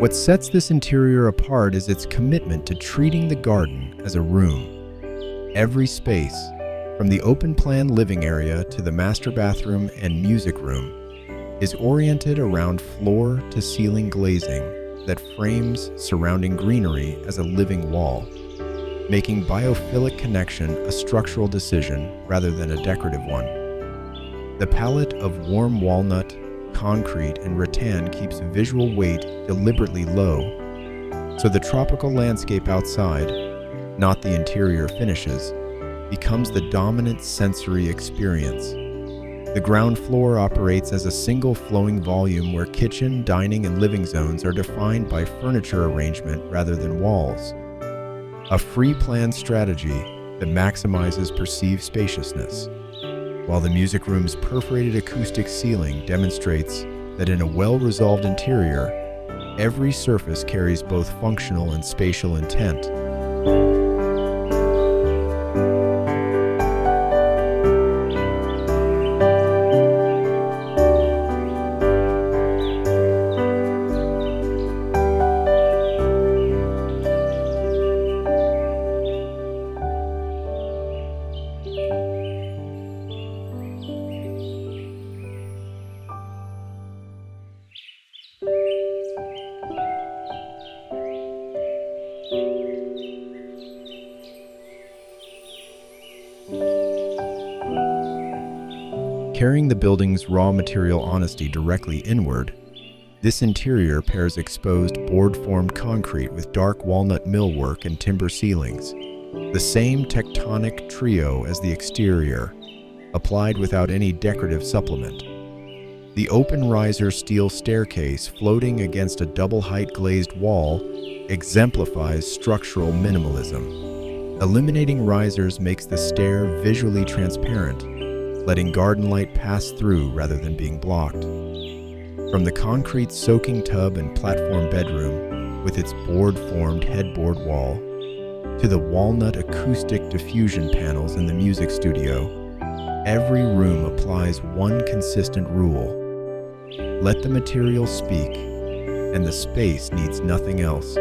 What sets this interior apart is its commitment to treating the garden as a room. Every space, from the open-plan living area to the master bathroom and music room, is oriented around floor-to-ceiling glazing that frames surrounding greenery as a living wall, making biophilic connection a structural decision rather than a decorative one. The palette of warm walnut, concrete, and rattan keeps visual weight deliberately low, so the tropical landscape outside, not the interior finishes, becomes the dominant sensory experience. The ground floor operates as a single flowing volume where kitchen, dining, and living zones are defined by furniture arrangement rather than walls. A free plan strategy that maximizes perceived spaciousness, while the music room's perforated acoustic ceiling demonstrates that in a well-resolved interior, every surface carries both functional and spatial intent. Carrying the building's raw material honesty directly inward, this interior pairs exposed board-formed concrete with dark walnut millwork and timber ceilings, the same tectonic trio as the exterior, applied without any decorative supplement. The open riser steel staircase floating against a double-height glazed wall exemplifies structural minimalism. Eliminating risers makes the stair visually transparent, letting garden light pass through rather than being blocked. From the concrete soaking tub and platform bedroom with its board-formed headboard wall, to the walnut acoustic diffusion panels in the music studio, every room applies one consistent rule: let the material speak, and the space needs nothing else.